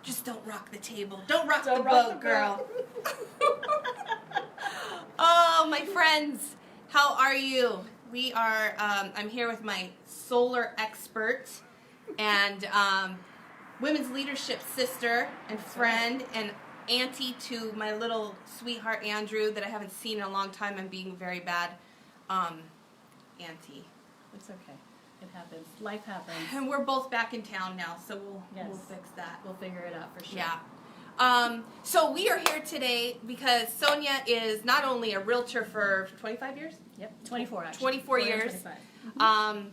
Just don't rock the table. Don't rock the boat, girl. Oh, my friends, how are you? We are, I'm here with my solar expert and women's leadership sister and friend and auntie to my little sweetheart Andrew that I haven't seen in a long time. I'm being very bad auntie. It's okay. It happens. Life happens. And we're both back in town now, so Yes. we'll fix that. We'll figure it out for sure. Yeah. So we are here today because Sonia is not only a realtor for 25 years? Yep. 24 actually. 24 years. 25.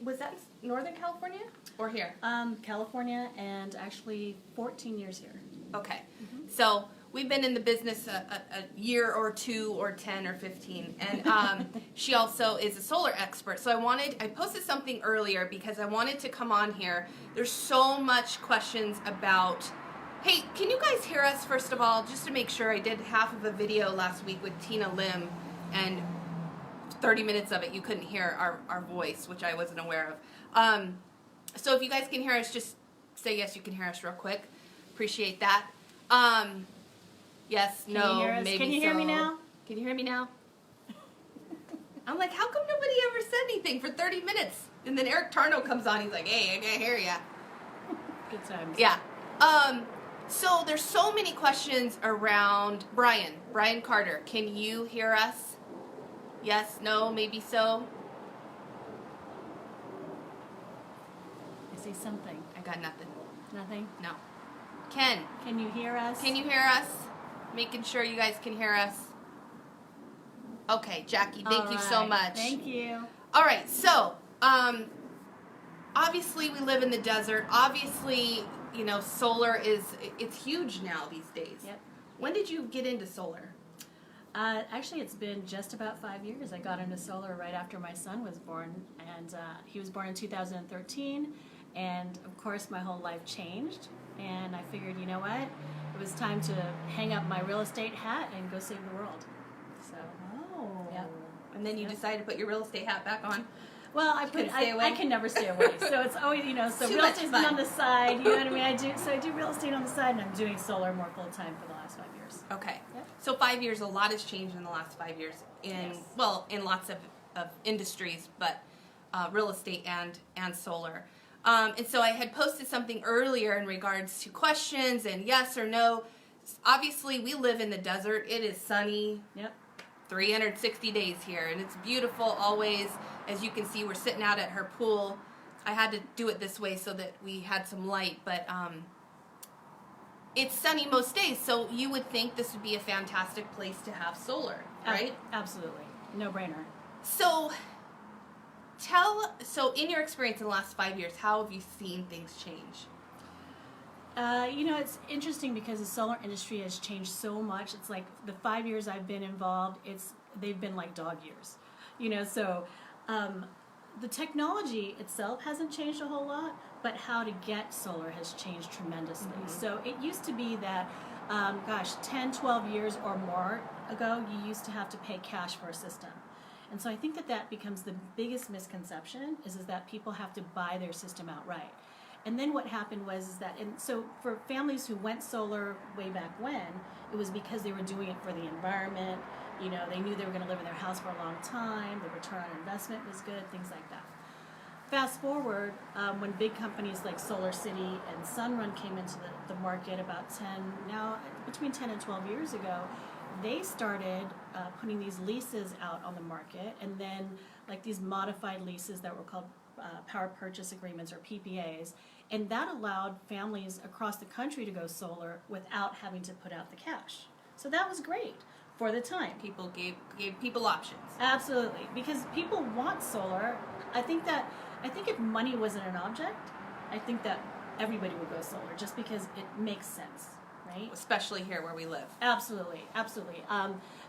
Was that in Northern California or here? California and actually 14 years here. Okay. So we've been in the business a year or two or 10 or 15. And she also is a solar expert. So I posted something earlier because I wanted to come on here. There's so much questions about, hey, can you guys hear us first of all? Just to make sure, I did half of a video last week with Tina Lim and 30 minutes of it you couldn't hear our voice, which I wasn't aware of. So if you guys can hear us, just say yes, you can hear us real quick. Appreciate that. Yes, Can no, you hear us? maybe Can you hear me so. now? Can you hear me now? I'm like, how come nobody ever said anything for 30 minutes? And then Eric Tarno comes on, he's like, hey, I can't hear ya. Good times. Yeah. So there's so many questions around Brian Carter. Can you hear us? Yes, no, maybe so. I say something. I got nothing. Nothing? No. Ken, Can you hear us? can you hear us? Making sure you guys can hear us. Okay, Jackie, thank you so All right. much. Thank you. All right, so obviously we live in the desert. Obviously, you know, solar it's huge now these days. Yep. When did you get into solar? Actually, it's been just about 5 years. I got into solar right after my son was born, and he was born in 2013. And of course, my whole life changed. And I figured, you know what? It was time to hang up my real estate hat and go save the world. So, yeah. And then you decided to put your real estate hat back on. Well, I can never stay away. So it's always, you know, so Too real much estate's fun. been on the side. You know what I mean? I do real estate on the side, and I'm doing solar more full time for the last 5 years. Okay. Yep. So 5 years, a lot has changed in the last 5 years Yes. in lots of industries, but real estate and solar. And so I had posted something earlier in regards to questions and yes or no. Obviously, we live in the desert. It is sunny. Yep. 360 days here, and it's beautiful always. As you can see, we're sitting out at her pool. I had to do it this way so that we had some light, but it's sunny most days, so you would think this would be a fantastic place to have solar, right? Absolutely. No brainer. So in your experience in the last 5 years, how have you seen things change? You know, it's interesting because the solar industry has changed so much. It's like the 5 years I've been involved, they've been like dog years. You know, so the technology itself hasn't changed a whole lot, but how to get solar has changed tremendously. So it used to be that, 10, 12 years or more ago, you used to have to pay cash for a system. And so I think that becomes the biggest misconception is that people have to buy their system outright. And then what happened was that, and so for families who went solar way back when, it was because they were doing it for the environment. You know, they knew they were going to live in their house for a long time. The return on investment was good, things like that. Fast forward, when big companies like Solar City and Sunrun came into the market about between 10 and 12 years ago, they started putting these leases out on the market, and then like these modified leases that were called power purchase agreements or PPAs, and that allowed families across the country to go solar without having to put out the cash. So that was great for the time. People gave people options. Absolutely, because people want solar. I think if money wasn't an object, I think that everybody would go solar just because it makes sense, right? Especially here where we live. Absolutely, absolutely.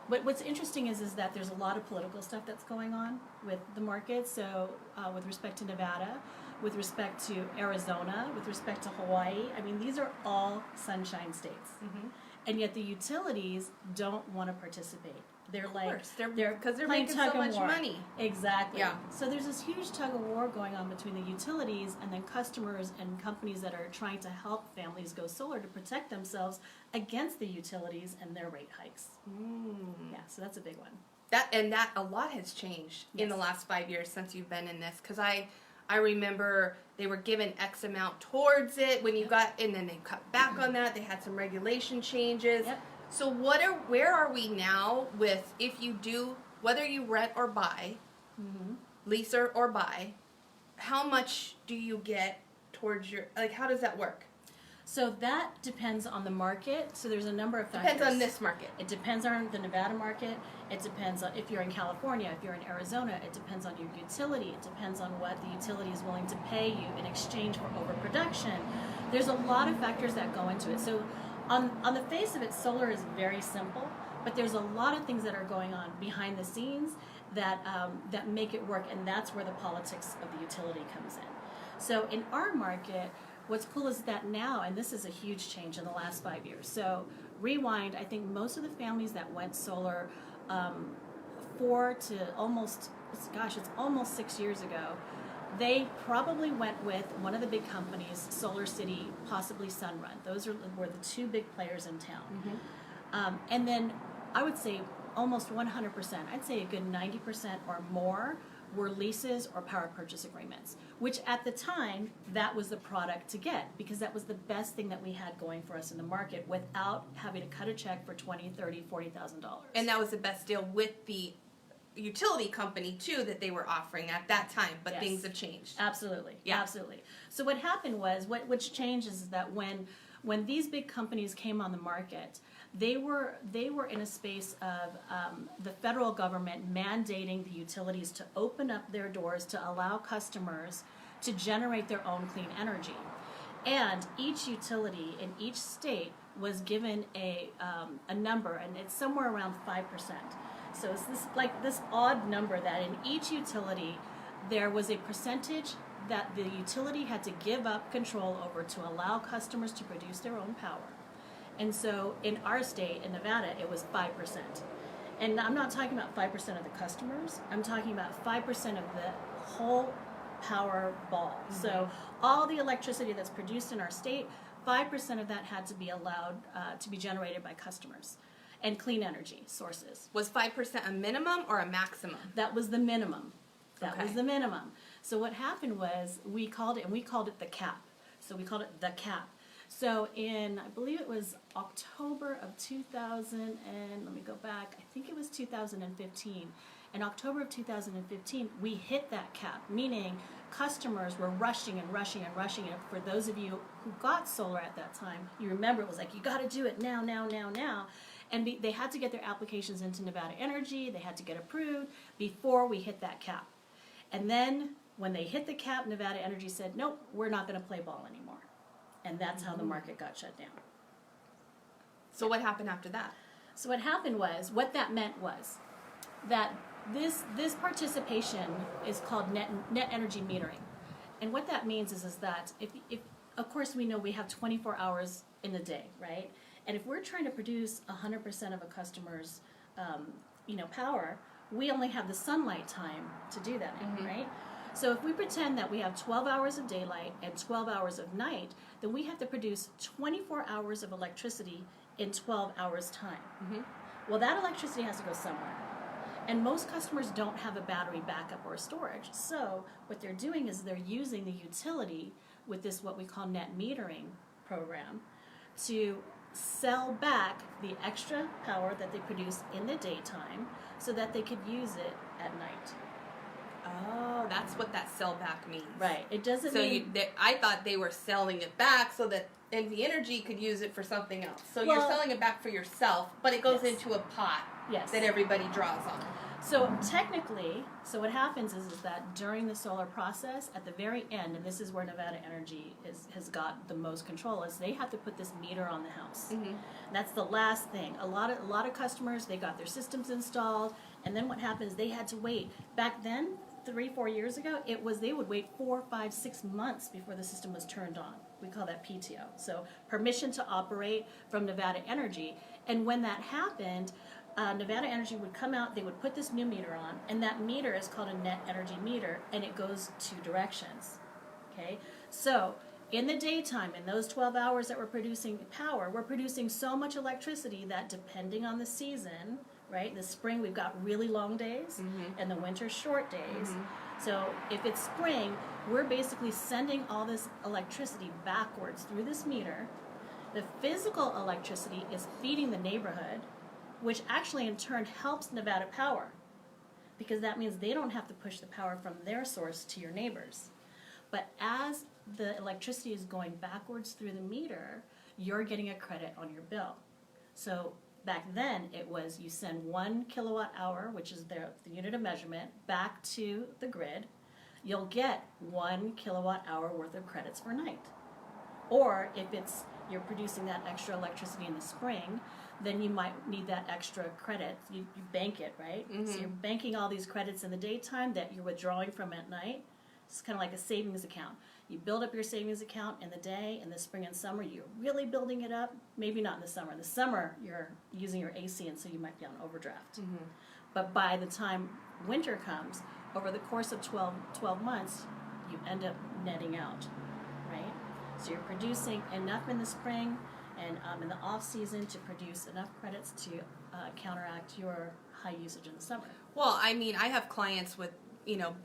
But what's interesting is that there's a lot of political stuff that's going on with the market. So with respect to Nevada, with respect to Arizona, with respect to Hawaii, I mean, these are all sunshine states. And yet the utilities don't want to participate. They're Of like course. They're playing making so tug of much war. money. Exactly. Yeah. So there's this huge tug of war going on between the utilities and then customers and companies that are trying to help families go solar to protect themselves against the utilities and their rate hikes. Yeah, so that's a big one. That a lot has changed in the last 5 years since you've been in this, because I remember they were given X amount towards it when you got, and then they cut back on that. They had some regulation changes. Yep. So where are we now with, if you do, whether you rent or buy, lease or buy, how much do you get towards your, like, how does that work? So that depends on the market. So there's a number of factors. Depends on this market. It depends on the Nevada market. It depends on if you're in California, if you're in Arizona. It depends on your utility. It depends on what the utility is willing to pay you in exchange for overproduction. There's a lot of factors that go into it. So on the face of it, solar is very simple, but there's a lot of things that are going on behind the scenes that that make it work, and that's where the politics of the utility comes in. So in our market, what's cool is that now, and this is a huge change in the last 5 years. So rewind, I think most of the families that went solar 4 to almost, it's almost 6 years ago, they probably went with one of the big companies, Solar City, possibly Sunrun. Those were the two big players in town. And then I would say almost 100%, I'd say a good 90% or more were leases or power purchase agreements, which at the time, that was the product to get, because that was the best thing that we had going for us in the market without having to cut a check for $20,000, $30,000, $40,000. And that was the best deal with the utility company too that they were offering at that time, but Yes. things have changed. Absolutely, Yeah. absolutely. So what happened was, which changed is that when these big companies came on the market, they were in a space of the federal government mandating the utilities to open up their doors to allow customers to generate their own clean energy. And each utility in each state was given a number, and it's somewhere around 5%. So it's this odd number that in each utility there was a percentage that the utility had to give up control over to allow customers to produce their own power. And so in our state, in Nevada, it was 5%. And I'm not talking about 5% of the customers. I'm talking about 5% of the whole power ball. So all the electricity that's produced in our state, 5% of that had to be allowed to be generated by customers and clean energy sources. Was 5% a minimum or a maximum? That was the minimum. That was Okay. the minimum. So what happened was we called it the cap. So we called it the cap. So in, I believe it was October of 2000, and let me go back, I think it was 2015. In October of 2015, we hit that cap, meaning customers were rushing and rushing and rushing. And for those of you who got solar at that time, you remember it was like, you got to do it now, now, now, now. And they had to get their applications into Nevada Energy, they had to get approved before we hit that cap. And then when they hit the cap, Nevada Energy said, nope, we're not going to play ball anymore. And that's how the market got shut down. So what happened after that? So what happened was, what that meant was that this participation is called net energy metering. And what that means is that if of course we know we have 24 hours in the day, right? And if we're trying to produce 100% of a customer's power, we only have the sunlight time to do that in, right? So if we pretend that we have 12 hours of daylight and 12 hours of night, then we have to produce 24 hours of electricity in 12 hours time. Well, that electricity has to go somewhere. And most customers don't have a battery backup or storage. So what they're doing is they're using the utility with this what we call net metering program to sell back the extra power that they produce in the daytime so that they could use it at night. Oh, that's what that sell back means. Right. It doesn't So mean... I thought they were selling it back so that NV Energy could use it for something else. So Well, you're selling it back for yourself, but it goes Yes. into a pot Yes. that everybody draws on. So technically, so what happens is that during the solar process, at the very end, and this is where Nevada Energy has got the most control, is they have to put this meter on the house. That's the last thing. A lot of customers, they got their systems installed, and then what happens, they had to wait. Back then, 3-4 years ago, they would wait 4, 5, 6 months before the system was turned on. We call that PTO. So permission to operate from Nevada Energy. And when that happened, Nevada Energy would come out, they would put this new meter on, and that meter is called a net energy meter, and it goes two directions. Okay? So, in the daytime, in those 12 hours that we're producing power, we're producing so much electricity that depending on the season, right? In the spring, we've got really long days, and the winter, short days. So, if it's spring, we're basically sending all this electricity backwards through this meter. The physical electricity is feeding the neighborhood, which actually in turn helps Nevada Power, because that means they don't have to push the power from their source to your neighbors. But as the electricity is going backwards through the meter, you're getting a credit on your bill. So back then it was you send 1 kilowatt hour, which is the unit of measurement, back to the grid. You'll get 1 kilowatt hour worth of credits per night. Or if you're producing that extra electricity in the spring, then you might need that extra credit. You bank it, right? So you're banking all these credits in the daytime that you're withdrawing from at night. It's kind of like a savings account. You build up your savings account in the day. In the spring and summer, you're really building it up. Maybe not in the summer. In the summer, you're using your AC, and so you might be on overdraft. But by the time winter comes, over the course of 12 months, you end up netting out, right? So you're producing enough in the spring and in the off season to produce enough credits to counteract your high usage in the summer. Well, I mean, I have clients with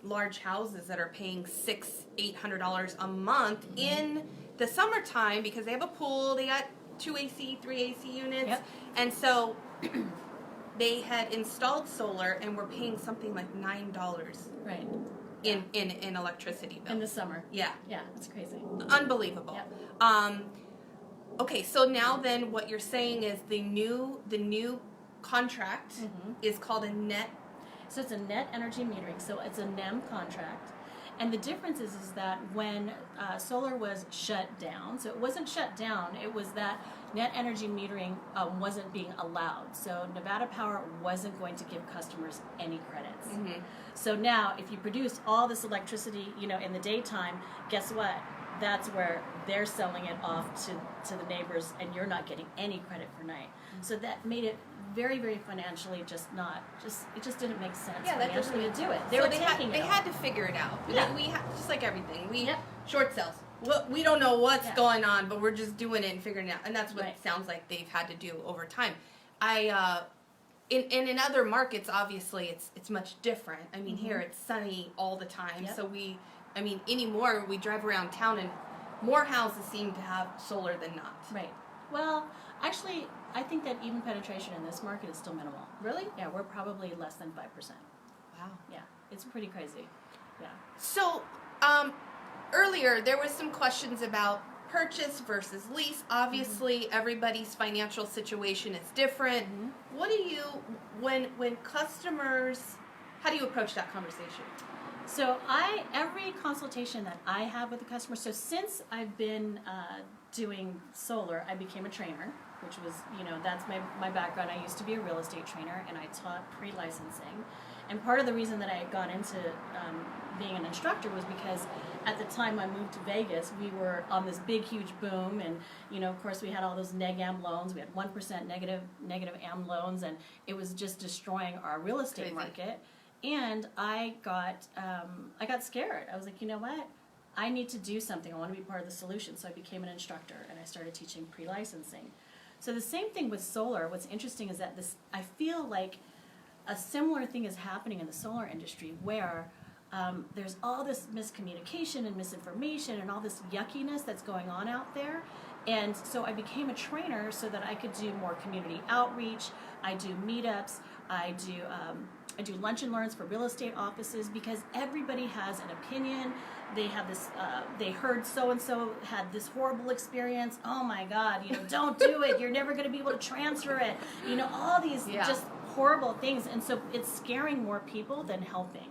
large houses that are paying $600-800 a month in the summertime because they have a pool, they got 2 AC, 3 AC units, and so they had installed solar and were paying something like $9 Right. in electricity bill In the summer. Yeah, That's crazy. unbelievable. Okay, so now then what you're saying is the new contract is called a net. So it's a net energy metering. So it's a NEM contract. And the difference is that when solar was shut down, so it wasn't shut down, it was that net energy metering wasn't being allowed. So Nevada Power wasn't going to give customers any credits. So now if you produce all this electricity, in the daytime, guess what? That's where they're selling it off to the neighbors, and you're not getting any credit for night. So that made it very, very financially it just didn't make sense financially to do it. They had to figure it out. We just like everything. Short sales. We don't know what's going on, but we're just doing it and figuring it out. And that's what it sounds like they've had to do over time. In other markets, obviously, it's much different. I mean, here it's sunny all the time. So anymore we drive around town and more houses seem to have solar than not. Right. Well, actually, I think that even penetration in this market is still minimal. Really? Yeah, we're probably less than 5%. Wow. Yeah, it's pretty crazy. Yeah. So, earlier there was some questions about purchase versus lease. Obviously, everybody's financial situation is different. What do you, when customers, how do you approach that conversation? So every consultation that I have with the customer, so since I've been doing solar, I became a trainer, which was, that's my background. I used to be a real estate trainer, and I taught pre-licensing. And part of the reason that I had gone into being an instructor was because at the time I moved to Vegas, we were on this big, huge boom, and, of course, we had all those neg-am loans. We had 1% negative am loans, and it was just destroying our real estate market. And I got scared. I was like, you know what? I need to do something. I want to be part of the solution. So I became an instructor, and I started teaching pre-licensing. So the same thing with solar. What's interesting is that I feel like a similar thing is happening in the solar industry where there's all this miscommunication and misinformation and all this yuckiness that's going on out there. And so I became a trainer so that I could do more community outreach. I do meetups. I do lunch and learns for real estate offices because everybody has an opinion. They have this, they heard so-and-so had this horrible experience. Oh my God, don't do it. You're never going to be able to transfer it. All these just horrible things. And so it's scaring more people than helping.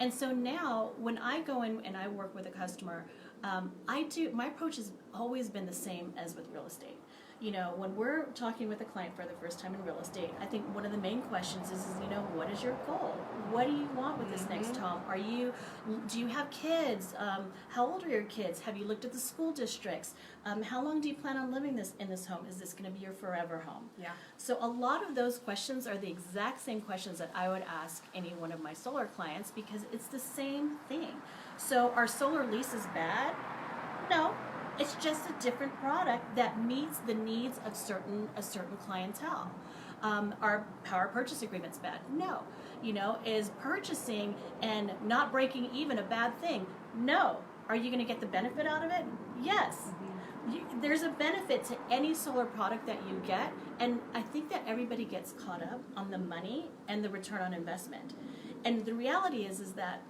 And so now when I go in and I work with a customer, My approach has always been the same as with real estate. You know, when we're talking with a client for the first time in real estate, I think one of the main questions is you know, what is your goal? What do you want with this next home? Do you have kids? How old are your kids? Have you looked at the school districts? How long do you plan on living in this home? Is this going to be your forever home? Yeah. So a lot of those questions are the exact same questions that I would ask any one of my solar clients because it's the same thing. So are solar leases bad? No. It's just a different product that meets the needs of a certain clientele. Are power purchase agreements bad? No. You know, is purchasing and not breaking even a bad thing? No. Are you going to get the benefit out of it? Yes. There's a benefit to any solar product that you get, and I think that everybody gets caught up on the money and the return on investment. And the reality is that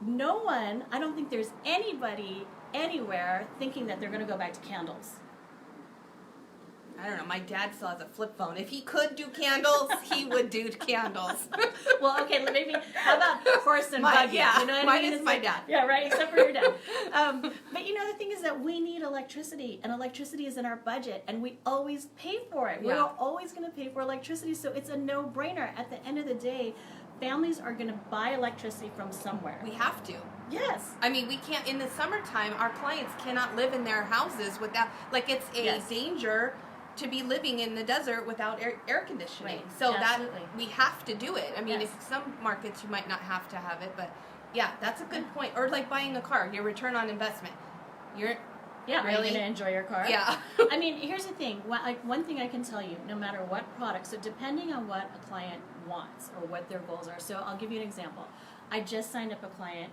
I don't think there's anybody anywhere thinking that they're going to go back to candles. I don't know. My dad still has a flip phone. If he could do candles, he would do candles. Well, okay, maybe, how about horse and buggy? Yeah, you know what mine I mean? is It's my like, dad. Yeah, right, except for your dad. But you know, the thing is that we need electricity, and electricity is in our budget, and we always pay for it. Yeah. We're always going to pay for electricity, so it's a no-brainer. At the end of the day, families are going to buy electricity from somewhere. We have to. Yes. I mean, we can't, in the summertime, our clients cannot live in their houses without, like, it's a danger to be living in the desert without air conditioning. Right. So Absolutely. that, we have to do it. I mean, Yes. if some markets you might not have to have it, but yeah, that's a good point. Or like buying a car, your return on investment. Yeah, Really? are you going to enjoy your car? Yeah. I mean, here's the thing. One thing I can tell you, no matter what product, so depending on what a client wants or what their goals are. So I'll give you an example. I just signed up a client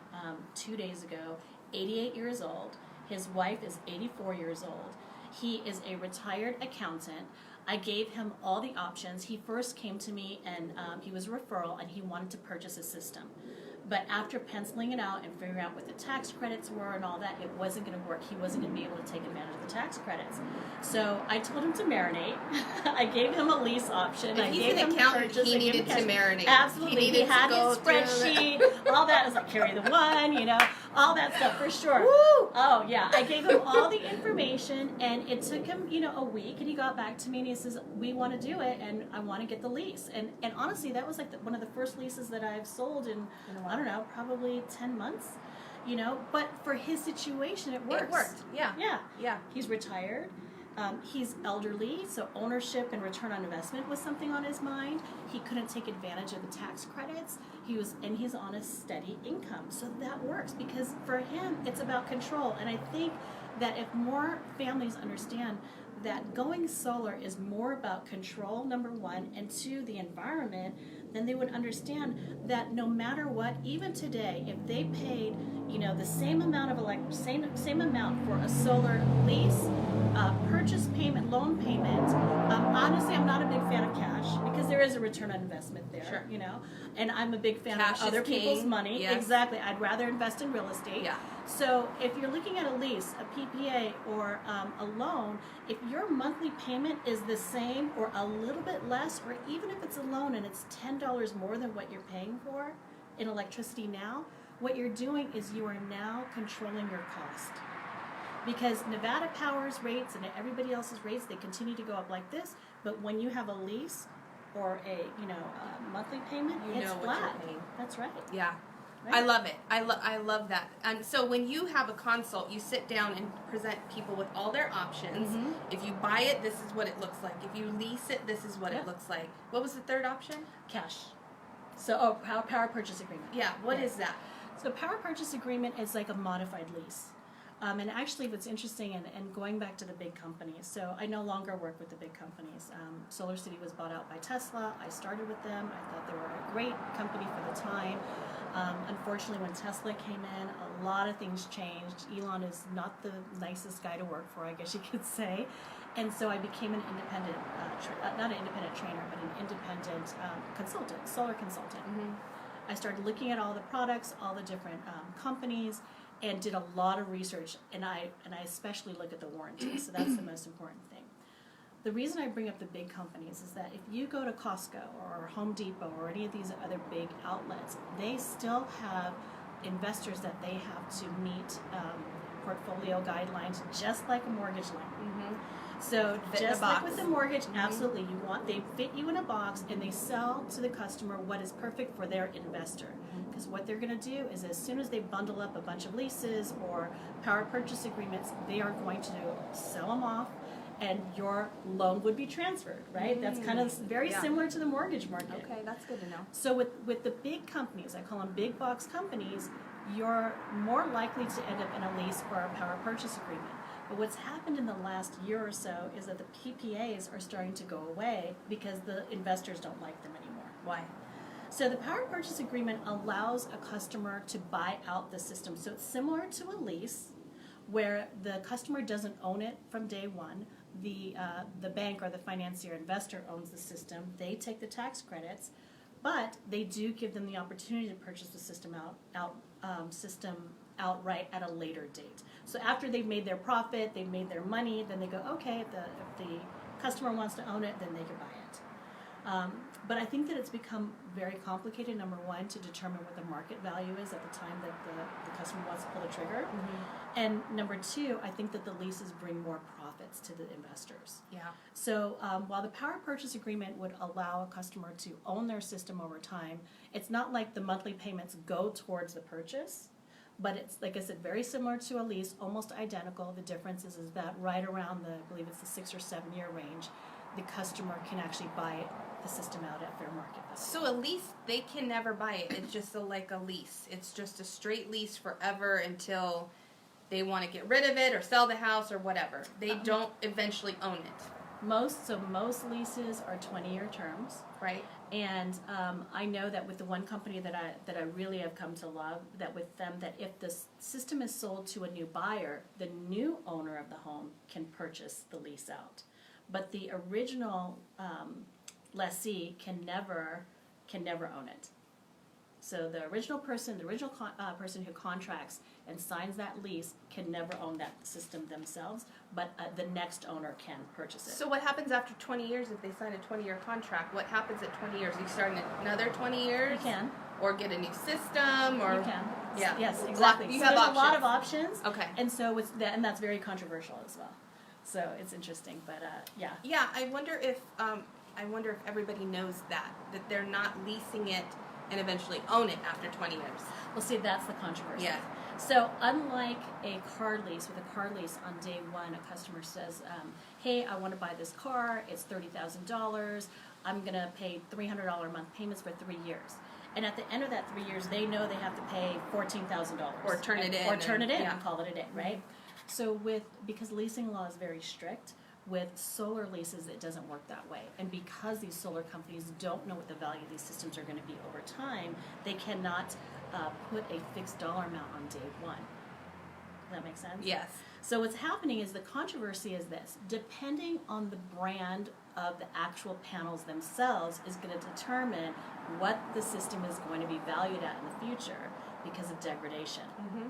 2 days ago, 88 years old. His wife is 84 years old. He is a retired accountant. I gave him all the options. He first came to me and he was a referral and he wanted to purchase a system. But after penciling it out and figuring out what the tax credits were and all that, it wasn't going to work. He wasn't going to be able to take advantage of the tax credits. So I told him to marinate. I gave him a lease option. If I he's gave an him accountant, purchase. he I gave needed him to cash. marinate. Absolutely. He needed to had go his through spreadsheet, all that. I was like, carry the one, you know, all that stuff for sure. Woo! Oh, yeah. I gave him all the information, and it took him, you know, a week, and he got back to me, and he says, we want to do it, and I want to get the lease. And honestly, that was like one of the first leases that I've sold in I don't know, probably 10 months, you know, but for his situation, it works. It worked, yeah. Yeah. Yeah. He's retired. He's elderly, so ownership and return on investment was something on his mind. He couldn't take advantage of the tax credits. He's on a steady income, so that works because for him, it's about control. And I think that if more families understand that going solar is more about control, number one, and two, the environment, then they would understand that no matter what, even today, if they paid, you know, the same amount of same amount for a solar lease, purchase payment, loan payment. Honestly, I'm not a big fan of cash because there is a return on investment there. Sure. You know, and I'm a big fan Cash of other is people's king. money. Yes. Exactly. I'd rather invest in real estate. Yeah. So if you're looking at a lease, a PPA, or a loan, if your monthly payment is the same or a little bit less, or even if it's a loan and it's $10 more than what you're paying for in electricity now, what you're doing is you are now controlling your cost. Because Nevada Power's rates and everybody else's rates, they continue to go up like this, but when you have a lease or a monthly payment, You it's know what flat. you're paying. That's right. Yeah. Right. I love it. I love that. And so when you have a consult, you sit down and present people with all their options. Mhm. If you buy it, this is what it looks like. If you lease it, this is what Yeah. it looks like. What was the third option? Cash. So, power purchase agreement. Yeah. What Yeah. is that? So power purchase agreement is like a modified lease. And actually what's interesting, and going back to the big companies, so I no longer work with the big companies. Solar City was bought out by Tesla. I started with them. I thought they were a great company for the time. Unfortunately, when Tesla came in, a lot of things changed. Elon is not the nicest guy to work for, I guess you could say. And so I became an independent, not an independent trainer, but an independent consultant, solar consultant. Mm-hmm. I started looking at all the products, all the different companies, and did a lot of research. And I especially look at the warranty. So that's the most important thing. The reason I bring up the big companies is that if you go to Costco or Home Depot or any of these other big outlets, they still have investors that they have to meet portfolio guidelines, just like a mortgage loan. Mm-hmm. So Fit in a just like box. with the mortgage, absolutely, they fit you in a box, and they sell to the customer what is perfect for their investor. Because what they're going to do is, as soon as they bundle up a bunch of leases or power purchase agreements, they are going to sell them off, and your loan would be transferred, right? That's kind of very similar to the mortgage market. Okay, that's good to know. So with the big companies, I call them big box companies, you're more likely to end up in a lease or a power purchase agreement. But what's happened in the last year or so is that the PPAs are starting to go away because the investors don't like them anymore. Why? So the power purchase agreement allows a customer to buy out the system. So it's similar to a lease where the customer doesn't own it from day one. The bank or the financier investor owns the system. They take the tax credits, but they do give them the opportunity to purchase the system outright at a later date. So after they've made their profit, they've made their money, then they go, okay, if the customer wants to own it, then they can buy it. But I think that it's become very complicated, number one, to determine what the market value is at the time that the customer wants to pull the trigger. Mm-hmm. And number two, I think that the leases bring more profits to the investors. Yeah. So while the power purchase agreement would allow a customer to own their system over time, it's not like the monthly payments go towards the purchase. But it's, like I said, very similar to a lease, almost identical. The difference is that right around I believe it's the 6 or 7 year range, the customer can actually buy the system out at fair market value. So a lease, they can never buy it. It's just like a lease. It's just a straight lease forever until they want to get rid of it or sell the house or whatever. They don't eventually own it. Most leases are 20-year terms. Right. And I know that with the one company that I really have come to love, that with them, that if the system is sold to a new buyer, the new owner of the home can purchase the lease out. But the original lessee can never own it. So the original person who contracts and signs that lease can never own that system themselves, but the next owner can purchase it. So what happens after 20 years if they sign a 20-year contract? What happens at 20 years? You start another 20 years? You can. Or get a new system? Or you can. Yeah. Yes, exactly. You so have there's options. a lot of options. Okay. And so and that's very controversial as well. So it's interesting, but yeah. Yeah, I wonder if everybody knows that they're not leasing it and eventually own it after 20 years. Well, see, that's the controversy. Yeah. So unlike a car lease, with a car lease on day one, a customer says, hey, I want to buy this car. It's $30,000. I'm going to pay $300 a month payments for 3 years. And at the end of that 3 years, they know they have to pay $14,000. Or turn it in. Or turn it in and call it a day, right? So because leasing law is very strict, with solar leases, it doesn't work that way. And because these solar companies don't know what the value of these systems are going to be over time, they cannot put a fixed dollar amount on day one. Does that make sense? Yes. So what's happening is the controversy is this. Depending on the brand of the actual panels themselves is going to determine what the system is going to be valued at in the future because of degradation. Mm-hmm.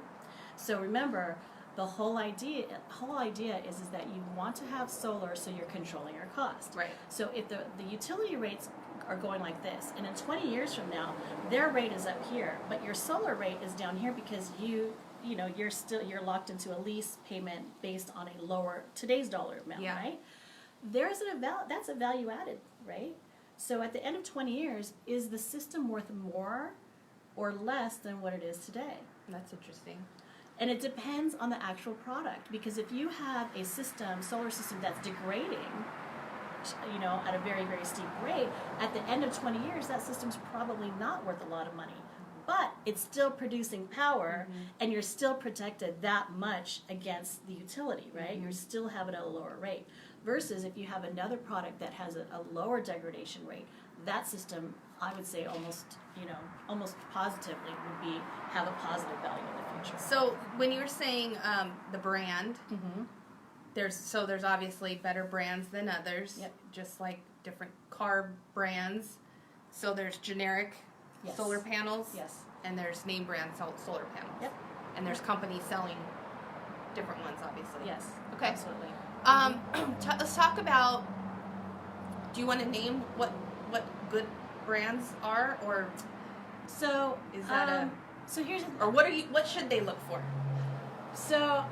So remember, the whole idea is that you want to have solar so you're controlling your cost. Right. So if the utility rates are going like this, and in 20 years from now, their rate is up here, but your solar rate is down here because you're locked into a lease payment based on a lower today's dollar amount, right? That's a value added, right? So at the end of 20 years, is the system worth more or less than what it is today? That's interesting. And it depends on the actual product, because if you have a solar system that's degrading, at a very, very steep rate, at the end of 20 years, that system's probably not worth a lot of money. But it's still producing power, and you're still protected that much against the utility, right? You still have it at a lower rate. Versus if you have another product that has a lower degradation rate, that system, I would say almost positively would have a positive value in the future. So when you were saying the brand, there's obviously better brands than others, just like different car brands. So there's generic solar panels, and there's name brand solar panels. Yep. And there's companies selling different ones, obviously. Yes. Okay. Absolutely. Let's talk about. Do you want to name what good brands are, or so is that so here's or what should they look for? So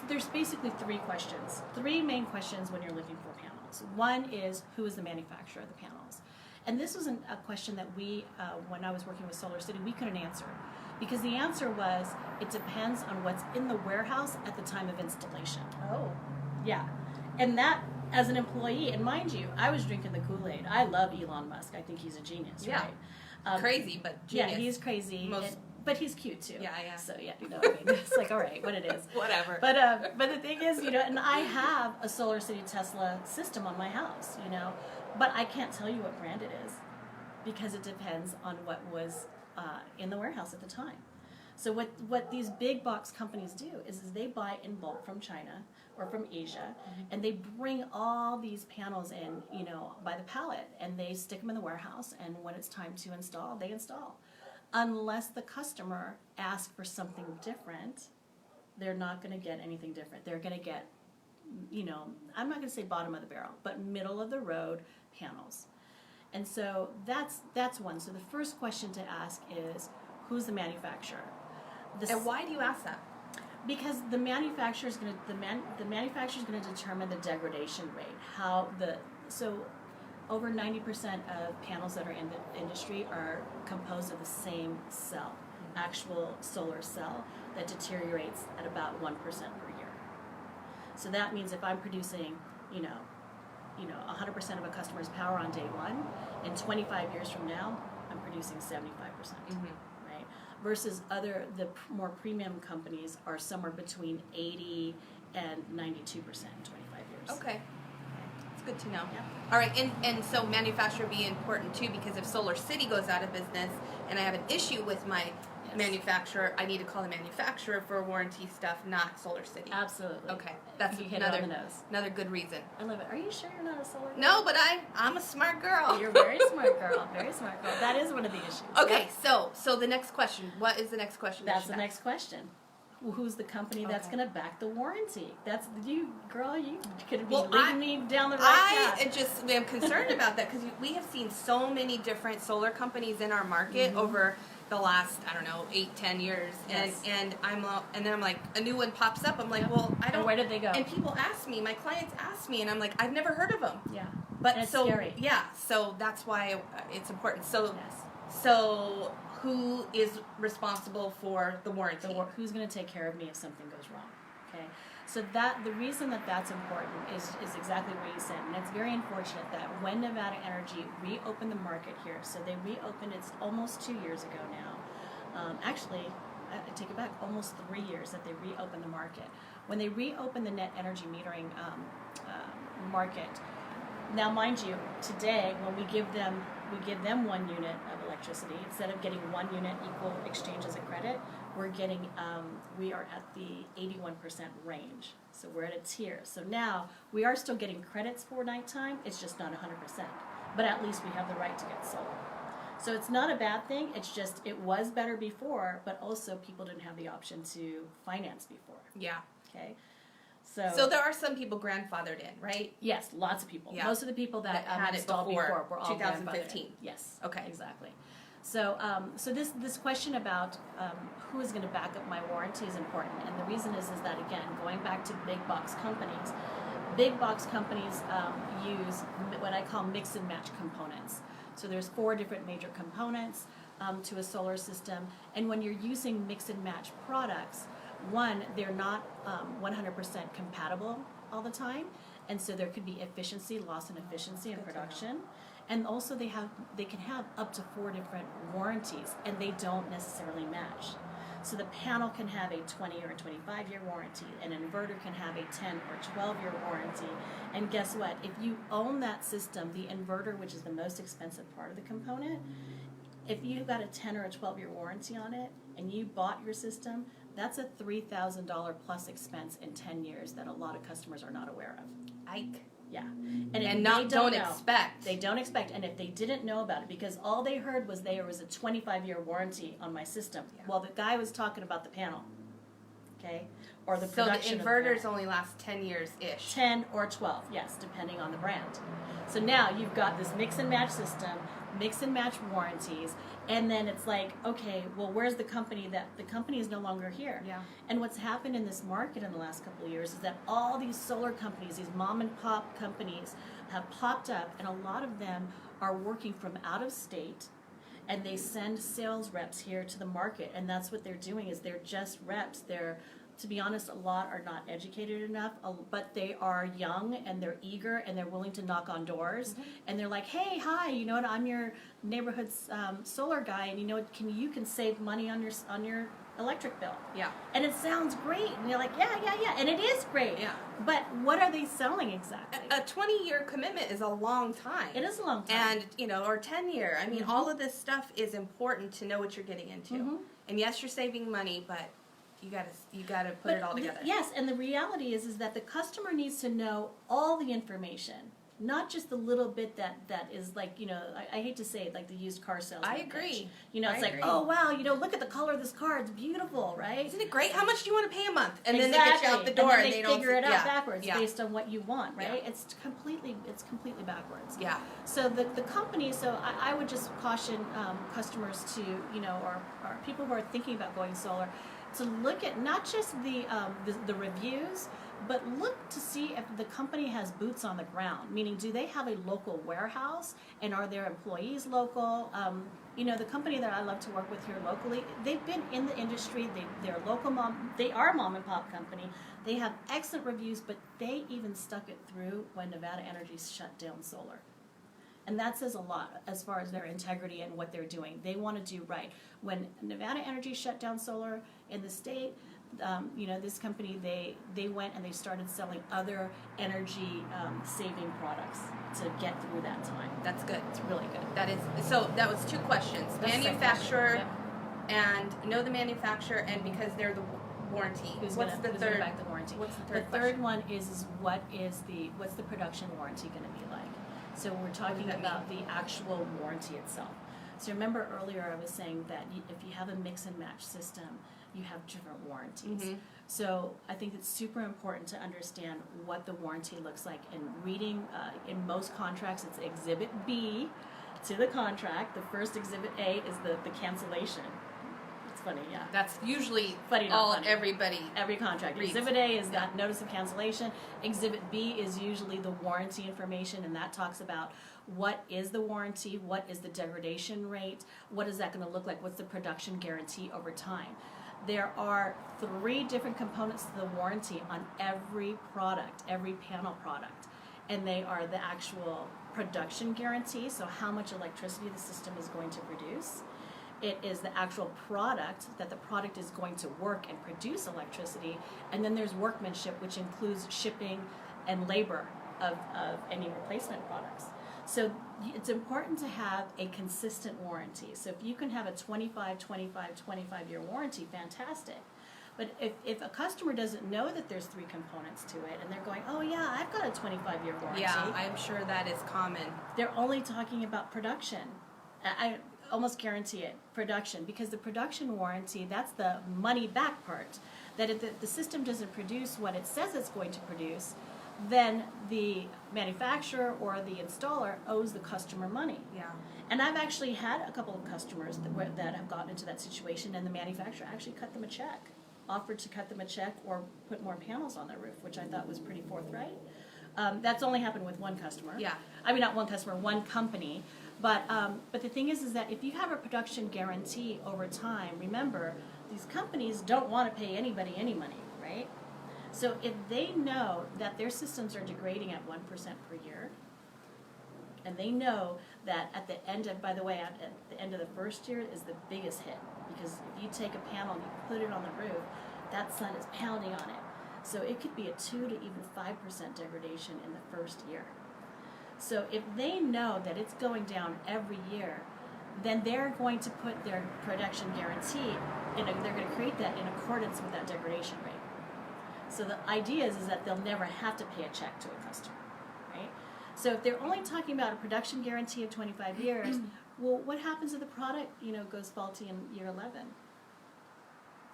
there's basically three main questions when you're looking for panels. One is, who is the manufacturer of the panels? And this was a question that we, when I was working with Solar City, we couldn't answer. Because the answer was, it depends on what's in the warehouse at the time of installation. Oh. Yeah. And that, as an employee, and mind you, I was drinking the Kool-Aid. I love Elon Musk. I think he's a genius, Yeah. right? Crazy, but genius. Yeah, he's crazy. But he's cute too. Yeah, yeah. So yeah, I mean, it's like, all right, what it is. Whatever. But the thing is, and I have a Solar City Tesla system on my house, but I can't tell you what brand it is because it depends on what was in the warehouse at the time. So what these big box companies do is they buy in bulk from China or from Asia, and they bring all these panels in, by the pallet, and they stick them in the warehouse, and when it's time to install, they install. Unless the customer asks for something different, they're not going to get anything different. They're going to get, I'm not going to say bottom of the barrel, but middle of the road panels. And so that's one. So the first question to ask is, who's the manufacturer? And why do you ask that? Because the manufacturer is going to determine the degradation rate. Over 90% of panels that are in the industry are composed of the same cell, actual solar cell, that deteriorates at about 1% per year. So that means if I'm producing, 100% of a customer's power on day one, and 25 years from now, I'm producing 75%, right? Versus the more premium companies are somewhere between 80 and 92% in 25 years. Okay. Good to know. Yeah. All right, and so manufacturer be important too, because if Solar City goes out of business and I have an issue with my manufacturer, I need to call the manufacturer for warranty stuff, not Solar City. Absolutely. Okay, that's you hit it on the nose. Another good reason. I love it. Are you sure you're not a solar girl? No, but I'm a smart girl. You're a very smart girl. Very smart girl. That is one of the issues. Okay, so the next question. What is the next question? That's the next question. Well, who's the company that's going to back the warranty? That's you, girl. You could be leading me down the right path. I am concerned about that because we have seen so many different solar companies in our market over the last 8-10 years, Yes. and then I'm like, a new one pops up. I'm like, well, I don't. And where did they go? And people ask me, my clients ask me, and I'm like, I've never heard of them. Yeah, but and it's so scary. Yeah, so that's why it's important. So Yes. so who is responsible for the warranty? Who's going to take care of me if something goes wrong? Okay, so the reason that's important is exactly what you said, and it's very unfortunate that when Nevada Energy reopened the market here, so they reopened it's almost 2 years ago now. Actually, I take it back, almost 3 years that they reopened the market. When they reopened the net energy metering market. Now, mind you, today when we give them 1 unit of electricity, instead of getting 1 unit equal exchange as a credit, we're getting we are at the 81% range. So we're at a tier. So now we are still getting credits for nighttime. It's just not 100%, but at least we have the right to get solar. So it's not a bad thing. It's just it was better before, but also people didn't have the option to finance before. Yeah. Okay. So there are some people grandfathered in, right? Yes, lots of people. Yeah. Most of the people that had it installed before were all 2015. Yes. Okay. Exactly. So this question about who is going to back up my warranty is important, and the reason is that again, going back to big box companies use what I call mix and match components. So there's 4 different major components to a solar system, and when you're using mix and match products, one, they're not 100% compatible all the time, and so there could be loss in efficiency in production, and also they can have up to 4 different warranties, and they don't necessarily match. So the panel can have a 20 or 25-year warranty, an inverter can have a 10 or 12-year warranty, and guess what? If you own that system, the inverter, which is the most expensive part of the component, if you've got a 10 or a 12-year warranty on it, and you bought your system, that's a $3,000 plus expense in 10 years that a lot of customers are not aware of. Ike. Yeah. Don't expect. They don't expect. And if they didn't know about it, because all they heard was there was a 25-year warranty on my system, while the guy was talking about the panel. Okay? or the So the production of inverters panel. only last 10 years-ish. 10 or 12, yes, depending on the brand. So now you've got this mix and match system, mix and match warranties, and then it's like, okay, well, where's the company the company is no longer here? Yeah. And what's happened in this market in the last couple of years is that all these solar companies, these mom and pop companies have popped up, and a lot of them are working from out of state, and they send sales reps here to the market, and that's what they're doing is they're just reps. They're, to be honest, a lot are not educated enough, but they are young and they're eager and they're willing to knock on doors. And they're like, hey, hi, you know what? I'm your neighborhood's solar guy, and you know what? You can save money on your electric bill. Yeah. And it sounds great, and you're like, yeah, and it is great. Yeah. But what are they selling exactly? A 20-year commitment is a long time. It is a long time. And, or 10-year. I mean, all of this stuff is important to know what you're getting into. And yes, you're saving money, but you gotta put it all together. Yes, and the reality is that the customer needs to know all the information, not just the little bit that is like, I hate to say it, like the used car salesman I agree. pitch. It's I like, agree. oh wow, look at the color of this car, it's beautiful, right? Isn't it great? How much do you want to pay a month? And Exactly. then they get you out the door, and then they don't figure it out yeah. backwards Yeah. based on what you want, right? Yeah. It's completely backwards. Yeah. So the company, so I would just caution customers to, or people who are thinking about going solar, to look at not just the reviews, but look to see if the company has boots on the ground. Meaning, do they have a local warehouse, and are their employees local? The company that I love to work with here locally, they've been in the industry. They're local they are a mom and pop company. They have excellent reviews, but they even stuck it through when Nevada Energy shut down solar. And that says a lot as far as their integrity and what they're doing. They want to do right. When Nevada Energy shut down solar in the state, this company, they went and they started selling other energy saving products to get through that time. That's good. It's really good. That was two questions. That's the Manufacturer question. and know the manufacturer, and because they're the warranty. Who's What's gonna the third? back the warranty? What's the The third third question? one is what's the production warranty going to be like? So we're talking that about the actual warranty itself. So remember earlier I was saying that if you have a mix and match system, you have different warranties. So I think it's super important to understand what the warranty looks like. And reading, in most contracts, it's Exhibit B to the contract. The first Exhibit A is the cancellation. It's funny, yeah. That's usually Funny, not all funny. everybody. Every contract. Reads. Exhibit A is that notice of cancellation. Exhibit B is usually the warranty information, and that talks about what is the warranty, what is the degradation rate, what is that going to look like, what's the production guarantee over time. There are 3 different components to the warranty on every product, every panel product, and they are the actual production guarantee, so how much electricity the system is going to produce. It is the actual product, that the product is going to work and produce electricity, and then there's workmanship, which includes shipping and labor of any replacement products. So it's important to have a consistent warranty. So if you can have a 25-year warranty, fantastic. But if a customer doesn't know that there's 3 components to it, and they're going, oh yeah, I've got a 25-year warranty. Yeah, I'm sure that is common. They're only talking about production. I almost guarantee it, production, because the production warranty, that's the money back part. That if the system doesn't produce what it says it's going to produce, then the manufacturer or the installer owes the customer money. Yeah. And I've actually had a couple of customers that have gotten into that situation, and the manufacturer actually cut them a check, offered to cut them a check or put more panels on their roof, which I thought was pretty forthright. That's only happened with one customer. Yeah. I mean, not one customer, one company. But the thing is that if you have a production guarantee over time, remember, these companies don't want to pay anybody any money, right? So if they know that their systems are degrading at 1% per year, and they know that at the end of, by the way, at the end of the first year is the biggest hit, because if you take a panel and you put it on the roof, that sun is pounding on it. So it could be a 2 to even 5% degradation in the first year. So if they know that it's going down every year, then they're going to put their production guarantee they're going to create that in accordance with that degradation rate. So the idea is that they'll never have to pay a check to a customer, right? So if they're only talking about a production guarantee of 25 years, well, what happens if the product, goes faulty in year 11?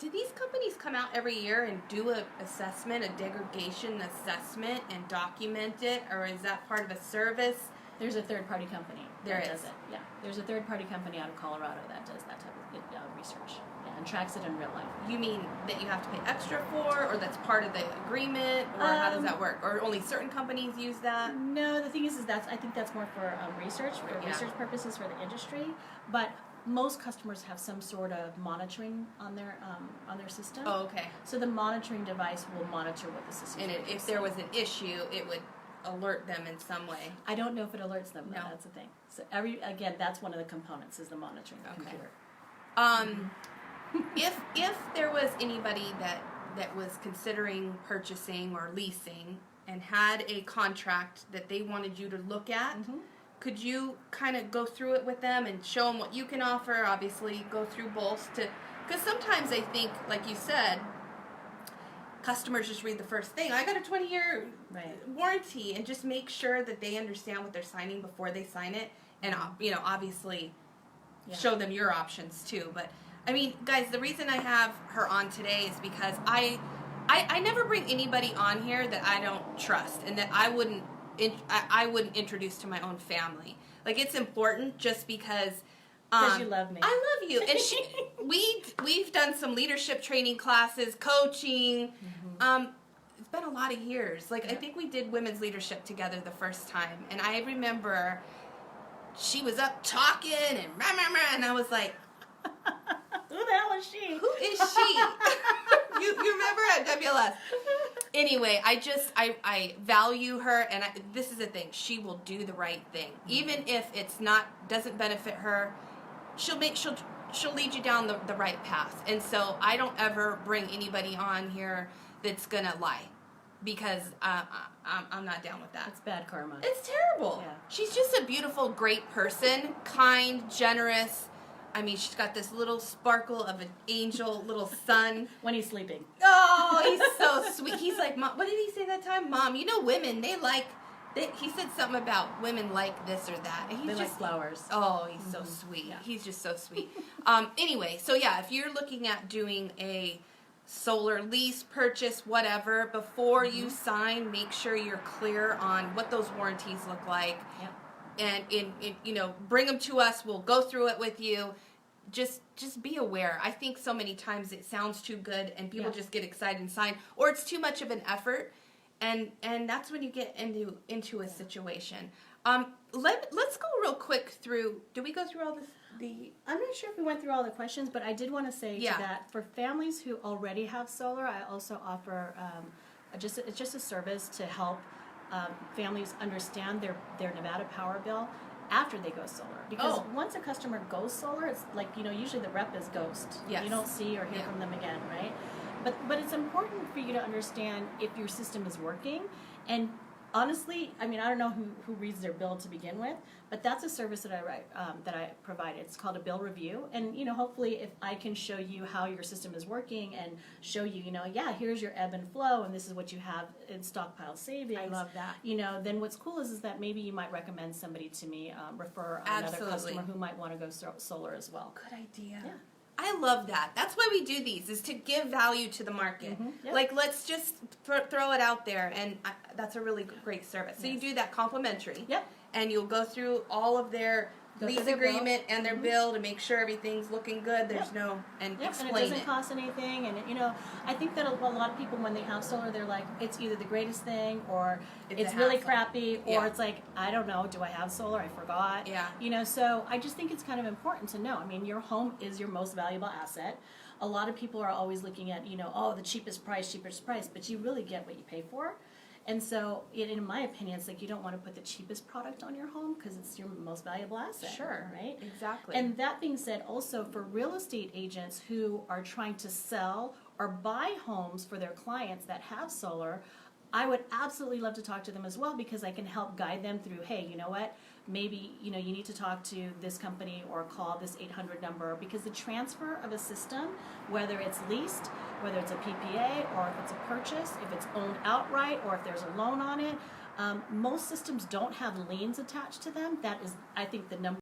Do these companies come out every year and do an assessment, a degradation assessment, and document it, or is that part of a service? There's a third-party company There that is. does it. Yeah, there's a third-party company out of Colorado that does that type of research. Yeah, and tracks it in real life. You mean that you have to pay extra for, or that's part of the agreement, or how does that work? Or only certain companies use that? No, the thing is I think that's more for research, research purposes for the industry. But most customers have some sort of monitoring on their system. Oh, okay. So the monitoring device will monitor what the system. And if there was an issue, it would alert them in some way. I don't know if it alerts them. No. That's the thing. So that's one of the components is the monitoring of the computer. If there was anybody that was considering purchasing or leasing and had a contract that they wanted you to look at, could you kind of go through it with them and show them what you can offer? Obviously, go through both because sometimes I think, like you said, customers just read the first thing. I got a 20-year warranty, and just make sure that they understand what they're signing before they sign it, and obviously show them your options too. But I mean, guys, the reason I have her on today is because I never bring anybody on here that I don't trust and that I wouldn't introduce to my own family. Like, it's important just because you love me. I love you. And we've done some leadership training classes, coaching. It's been a lot of years. Like, I think we did women's leadership together the first time, and I remember she was up talking and rah, rah, rah, and I was like, who the hell is she? who is she? you remember at WLS? Anyway, I value her, and this is the thing. She will do the right thing, even if it's doesn't benefit her. She'll lead you down the right path. And so I don't ever bring anybody on here that's gonna lie, because I'm not down with that. It's bad karma. It's terrible. Yeah. She's just a beautiful, great person, kind, generous. I mean, she's got this little sparkle of an angel little son. When he's sleeping. Oh, he's so sweet. He's like, Mom, what did he say that time? Mom, women, he said something about women like this or that. And They like flowers. Oh, he's so sweet. Yeah. He's just so sweet. Anyway, so yeah, if you're looking at doing a solar lease, purchase, whatever, before you sign, make sure you're clear on what those warranties look like. Yep. And bring them to us. We'll go through it with you. Just be aware. I think so many times it sounds too good and people just get excited and sign, or it's too much of an effort, and that's when you get into a situation. Let's go real quick through. Did we go through all this? I'm not sure if we went through all the questions, but I did want to say to that for families who already have solar, I also offer just a service to help families understand their Nevada power bill after they go solar. Because once a customer goes solar, it's like, usually the rep is ghost. Yes. You don't see or hear from them again, right? But it's important for you to understand if your system is working. And honestly, I mean, I don't know who reads their bill to begin with, but that's a service that I provide. It's called a bill review, and hopefully, if I can show you how your system is working and show you, here's your ebb and flow, and this is what you have in stockpile savings. I love that. Then what's cool is that maybe you might recommend somebody to me, refer another customer who might want to go solar as well. Good idea. Yeah. I love that. That's why we do these, is to give value to the market. Yep. Like, let's just throw it out there, and that's a really great service. So you do that complimentary. Yep. And you'll go through all of their lease agreement and their bill to make sure everything's looking good. There's and explain and it doesn't cost anything. And I think that a lot of people, when they have solar, they're like, it's either the greatest thing, or it's really crappy, or it's like, I don't know, do I have solar? I forgot. Yeah. So I just think it's kind of important to know. I mean, your home is your most valuable asset. A lot of people are always looking at, the cheapest price, but you really get what you pay for. And so, in my opinion, it's like you don't want to put the cheapest product on your home because it's your most valuable asset. Sure. Right? Exactly. And that being said, also for real estate agents who are trying to sell or buy homes for their clients that have solar, I would absolutely love to talk to them as well, because I can help guide them through, hey, you know what? Maybe, you need to talk to this company or call this 800 number, because the transfer of a system, whether it's leased, whether it's a PPA, or if it's a purchase, if it's owned outright, or if there's a loan on it, most systems don't have liens attached to them. That is, I think, the number